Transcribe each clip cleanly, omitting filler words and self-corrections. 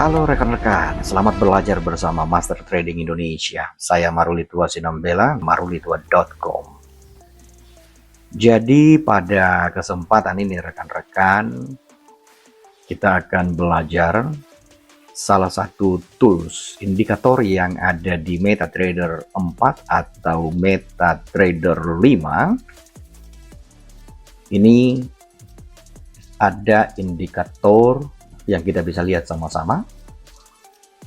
Halo rekan-rekan, selamat belajar bersama Master Trading Indonesia. Saya Marulitua Sinambela, marulitua.com. Jadi pada kesempatan ini rekan-rekan, kita akan belajar salah satu tools indikator yang ada di MetaTrader 4 atau MetaTrader 5. Ini ada indikator yang kita bisa lihat sama-sama,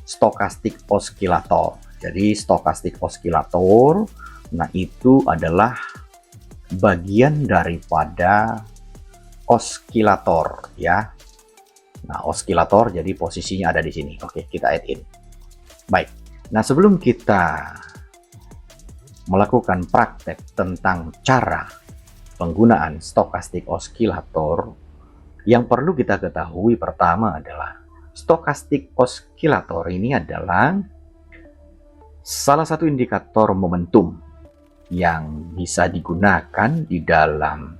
stochastic oscillator. Jadi stochastic oscillator, nah itu adalah bagian daripada oscillator ya. Nah, oscillator jadi posisinya ada di sini. Oke, kita add in. Baik. Nah, sebelum kita melakukan praktek tentang cara penggunaan stochastic oscillator, yang perlu kita ketahui pertama adalah stochastic oscillator ini adalah salah satu indikator momentum yang bisa digunakan di dalam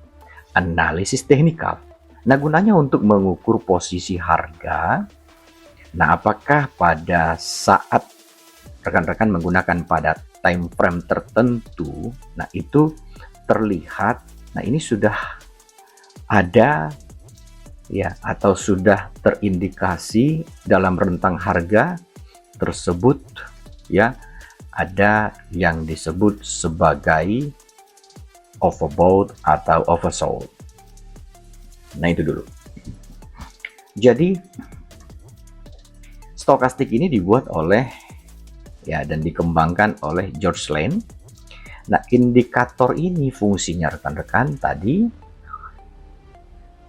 analisis teknikal. Nah, gunanya untuk mengukur posisi harga. Nah, apakah pada saat rekan-rekan menggunakan pada time frame tertentu, nah itu terlihat, nah ini sudah ada ya, atau sudah terindikasi dalam rentang harga tersebut ya, ada yang disebut sebagai overbought atau oversold. Nah, itu dulu. Jadi stokastik ini dibuat oleh ya dan dikembangkan oleh George Lane. Nah, indikator ini fungsinya rekan-rekan tadi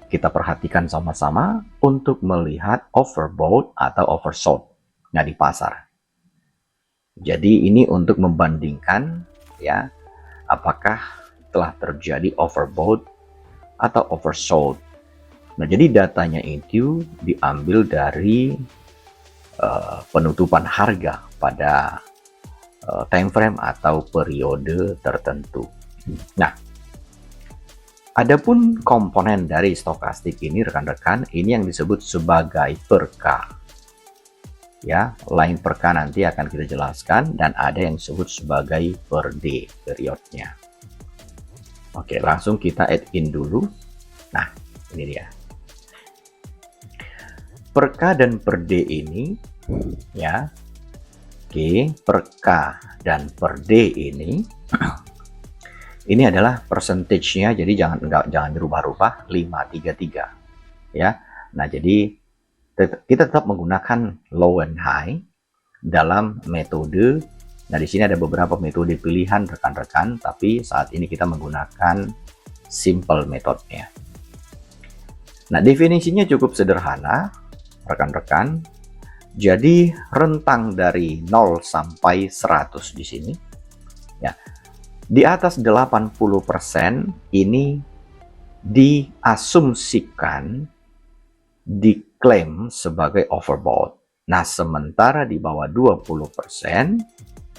kita perhatikan sama-sama untuk melihat overbought atau oversold nah di pasar. Jadi ini untuk membandingkan ya, apakah telah terjadi overbought atau oversold. Nah, jadi datanya itu diambil dari penutupan harga pada time frame atau periode tertentu. Nah, adapun komponen dari stokastik ini rekan-rekan, ini yang disebut sebagai per K. Ya, lain per K nanti akan kita jelaskan, dan ada yang disebut sebagai per D periodnya. Oke, langsung kita add in dulu. Nah, ini dia. Per K dan per D ini ya. Oke, per K dan per D ini adalah percentage-nya, jadi jangan dirubah-rubah, 533 ya. Nah, jadi kita tetap menggunakan low and high dalam metode. Nah, di sini ada beberapa metode pilihan rekan-rekan, tapi saat ini kita menggunakan simple metodenya. Nah, definisinya cukup sederhana rekan-rekan. Jadi rentang dari 0 sampai 100 di sini ya. Di atas 80% ini diasumsikan diklaim sebagai overbought. Nah, sementara di bawah 20%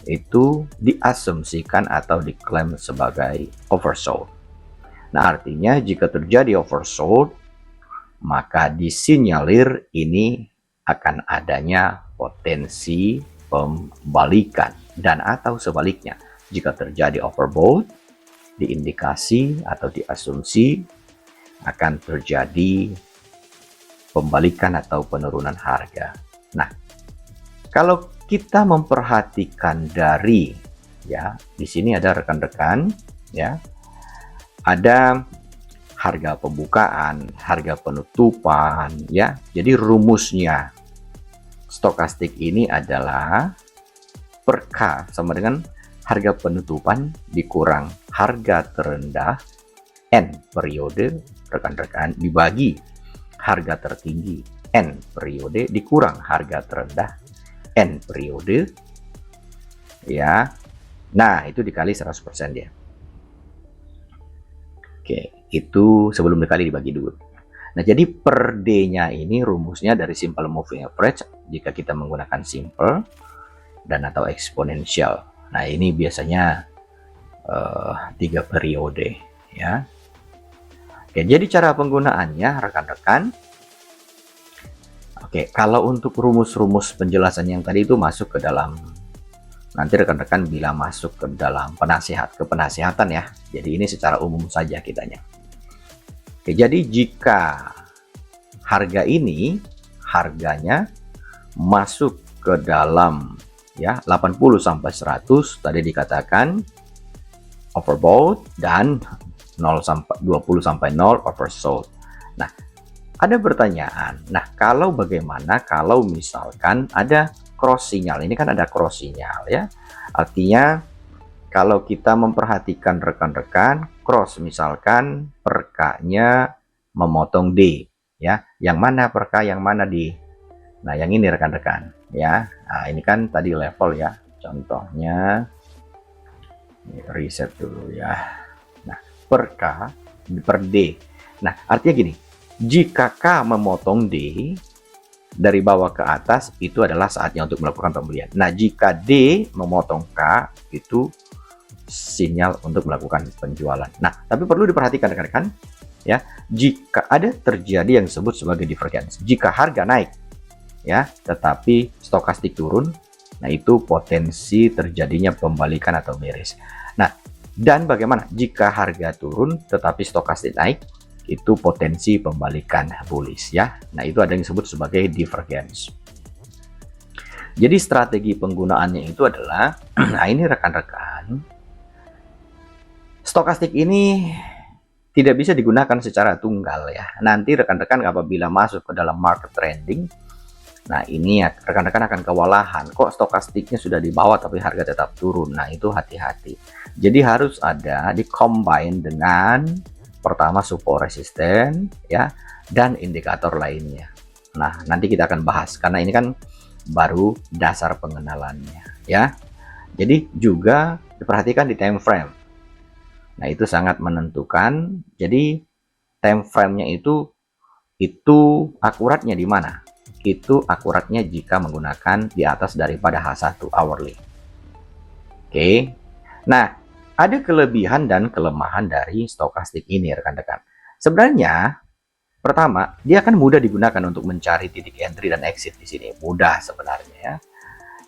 itu diasumsikan atau diklaim sebagai oversold. Nah, artinya jika terjadi oversold, maka disinyalir ini akan adanya potensi pembalikan, dan atau sebaliknya, jika terjadi overbought, diindikasi atau diasumsi akan terjadi pembalikan atau penurunan harga. Nah, kalau kita memperhatikan dari ya, di sini ada rekan-rekan ya, ada harga pembukaan, harga penutupan ya. Jadi rumusnya stokastik ini adalah per K sama dengan harga penutupan dikurang harga terendah N periode rekan-rekan dibagi harga tertinggi N periode dikurang harga terendah N periode ya. Nah, itu dikali 100% dia. Oke, itu sebelum dikali dibagi dulu. Nah, jadi per D-nya ini rumusnya dari simple moving average jika kita menggunakan simple dan atau eksponensial. Nah, ini biasanya 3 periode ya. Oke, jadi cara penggunaannya rekan-rekan. Oke, kalau untuk rumus-rumus penjelasan yang tadi itu masuk ke dalam, nanti rekan-rekan bila masuk ke dalam penasihatan ya. Jadi ini secara umum saja kitanya. Oke, jadi jika harga ini harganya masuk ke dalam ya 80 sampai 100 tadi dikatakan overbought dan 0 sampai 20 sampai 0 oversold. Nah, ada pertanyaan. Nah, kalau bagaimana kalau misalkan ada cross sinyal? Ini kan ada cross sinyal ya. Artinya kalau kita memperhatikan rekan-rekan, cross misalkan perkanya memotong D ya. Yang mana perka, yang mana D? Nah, yang ini rekan-rekan ya. Nah, ini kan tadi level ya. Contohnya ini reset dulu ya. Nah, per K per D. Nah, artinya gini, jika K memotong D dari bawah ke atas, itu adalah saatnya untuk melakukan pembelian. Nah, jika D memotong K, itu sinyal untuk melakukan penjualan. Nah, tapi perlu diperhatikan rekan-rekan, ya, jika ada terjadi yang disebut sebagai divergence. Jika harga naik, ya, tetapi stokastik turun, nah itu potensi terjadinya pembalikan atau bearish. Nah, dan bagaimana jika harga turun tetapi stokastik naik? Itu potensi pembalikan bullish ya. Nah, itu ada yang disebut sebagai divergence. Jadi strategi penggunaannya itu adalah nah ini rekan-rekan, stokastik ini tidak bisa digunakan secara tunggal ya. Nanti rekan-rekan apabila masuk ke dalam market trending, nah ini ya rekan-rekan akan kewalahan, kok stokastiknya sudah di bawah tapi harga tetap turun. Nah, itu hati-hati. Jadi harus ada di combine dengan pertama support resisten ya, dan indikator lainnya. Nah, nanti kita akan bahas karena ini kan baru dasar pengenalannya ya. Jadi juga diperhatikan di time frame. Nah, itu sangat menentukan. Jadi time frame-nya itu akuratnya di mana? Itu akuratnya jika menggunakan di atas daripada H1 hourly. Oke. Nah, ada kelebihan dan kelemahan dari stokastik ini rekan-rekan. Sebenarnya pertama, dia akan mudah digunakan untuk mencari titik entry dan exit di sini. Mudah sebenarnya ya.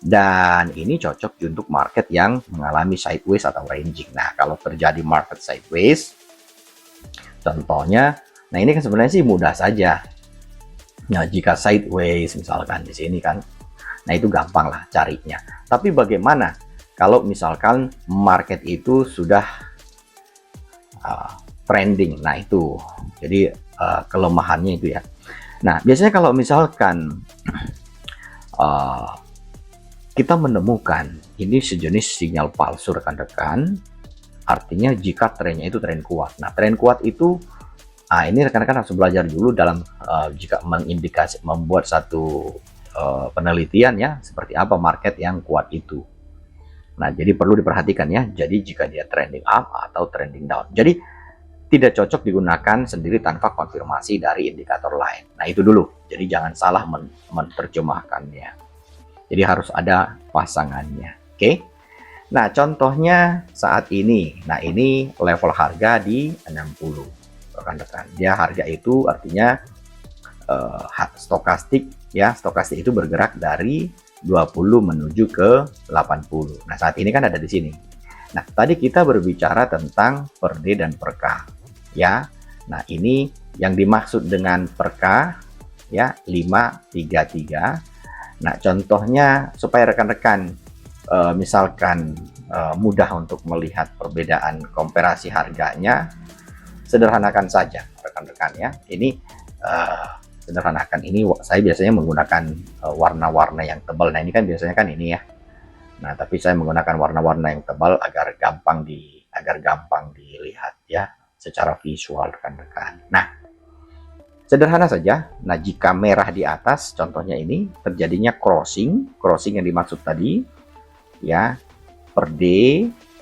Dan ini cocok untuk market yang mengalami sideways atau ranging. Nah, kalau terjadi market sideways, contohnya, nah ini kan sebenarnya sih mudah saja. Nah, jika sideways misalkan di sini kan, nah itu gampang lah carinya. Tapi bagaimana kalau misalkan market itu sudah trending? Nah, itu jadi kelemahannya itu ya. Nah, biasanya kalau misalkan kita menemukan ini sejenis sinyal palsu rekan-rekan, artinya jika trennya itu tren kuat. Nah, tren kuat itu ini rekan-rekan harus belajar dulu dalam jika membuat satu penelitian ya, seperti apa market yang kuat itu. Nah, jadi perlu diperhatikan ya. Jadi jika dia trending up atau trending down. Jadi tidak cocok digunakan sendiri tanpa konfirmasi dari indikator lain. Nah, itu dulu. Jadi jangan salah menerjemahkannya. Jadi harus ada pasangannya. Oke. Nah, contohnya saat ini. Nah, ini level harga di 60. Rekan-rekan. Dia harga itu artinya stokastik ya. Stokastik itu bergerak dari 20 menuju ke 80. Nah, saat ini kan ada di sini. Nah, tadi kita berbicara tentang per D dan per K ya. Nah, ini yang dimaksud dengan per K ya 533. Nah, contohnya supaya rekan-rekan misalkan mudah untuk melihat perbedaan komparasi harganya, sederhanakan saja rekan-rekan ya. Ini sederhanakan, ini saya biasanya menggunakan warna-warna yang tebal. Nah, ini kan biasanya kan ini ya. Nah, tapi saya menggunakan warna-warna yang tebal agar gampang dilihat ya secara visual rekan-rekan. Nah, sederhana saja. Nah, jika merah di atas, contohnya ini terjadinya crossing yang dimaksud tadi ya, per D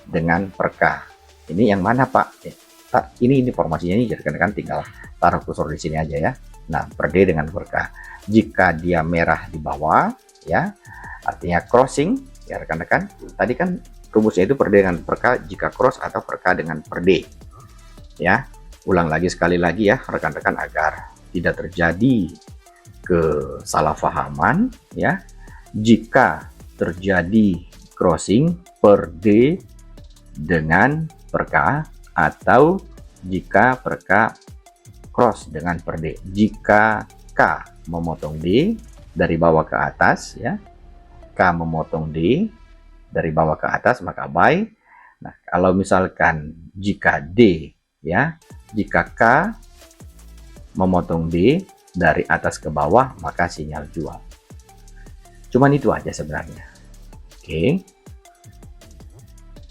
dengan per K. Ini yang mana, Pak? Ini informasinya ini rekan-rekan tinggal taruh kursor di sini aja ya. Nah, per D dengan per K. Jika dia merah di bawah ya, artinya crossing ya rekan-rekan. Tadi kan rumusnya itu per D dengan per K jika cross atau per K dengan per D. Ya. Ulang lagi sekali lagi ya rekan-rekan agar tidak terjadi kesalahpahaman ya. Jika terjadi crossing per D dengan per K, atau jika per K cross dengan per D. Jika K memotong D dari bawah ke atas ya, K memotong D dari bawah ke atas, maka buy. Nah, kalau misalkan jika D ya, jika K memotong D dari atas ke bawah, maka sinyal jual. Cuman itu aja sebenarnya. Oke.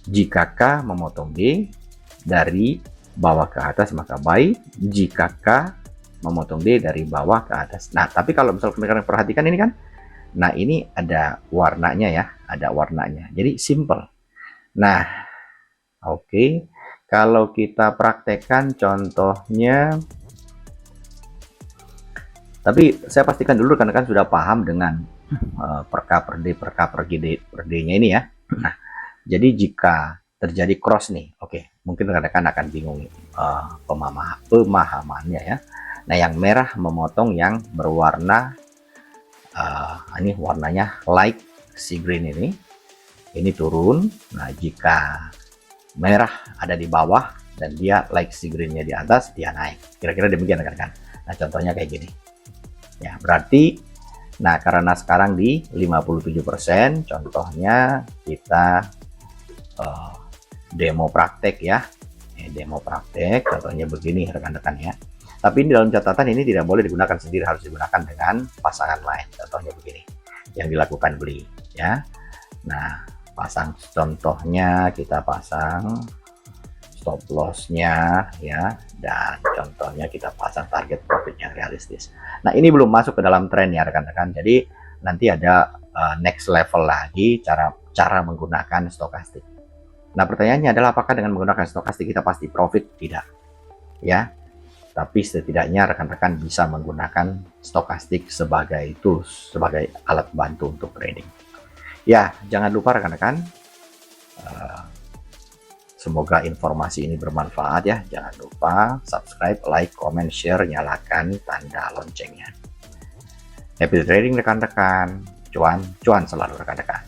Jika K memotong D dari bawah ke atas, maka buy. Jika K memotong D dari bawah ke atas. Nah, tapi kalau misalkan kalian perhatikan ini kan, nah ini ada warnanya ya, ada warnanya. Jadi simple. Nah, oke. Kalau kita praktekkan contohnya, tapi saya pastikan dulu karena kan sudah paham dengan per K per D per K per D-nya ini ya. Nah, jadi jika terjadi cross nih, oke, mungkin rekan-rekan akan bingung pemahamannya ya. Nah, yang merah memotong yang berwarna ini warnanya light sea green ini turun. Nah, jika merah ada di bawah dan dia light sea green-nya di atas, dia naik. Kira-kira demikian rekan-rekan. Nah, contohnya kayak gini. Ya, berarti nah karena sekarang di 57%, contohnya kita demo praktek ya. Demo praktek contohnya begini rekan-rekan ya. Tapi ini dalam catatan ini tidak boleh digunakan sendiri, harus digunakan dengan pasangan lain. Contohnya begini, yang dilakukan beli ya. Nah, pasang contohnya, kita pasang stop loss-nya ya, dan contohnya kita pasang target profit yang realistis. Nah, ini belum masuk ke dalam tren ya rekan-rekan. Jadi nanti ada next level lagi cara menggunakan stokastik. Nah, pertanyaannya adalah apakah dengan menggunakan stokastik kita pasti profit? Tidak ya. Tapi setidaknya rekan-rekan bisa menggunakan stokastik sebagai tools, sebagai alat bantu untuk trading. Ya, jangan lupa rekan-rekan, semoga informasi ini bermanfaat ya. Jangan lupa subscribe, like, comment, share, nyalakan tanda loncengnya. Happy trading rekan-rekan, cuan selalu rekan-rekan.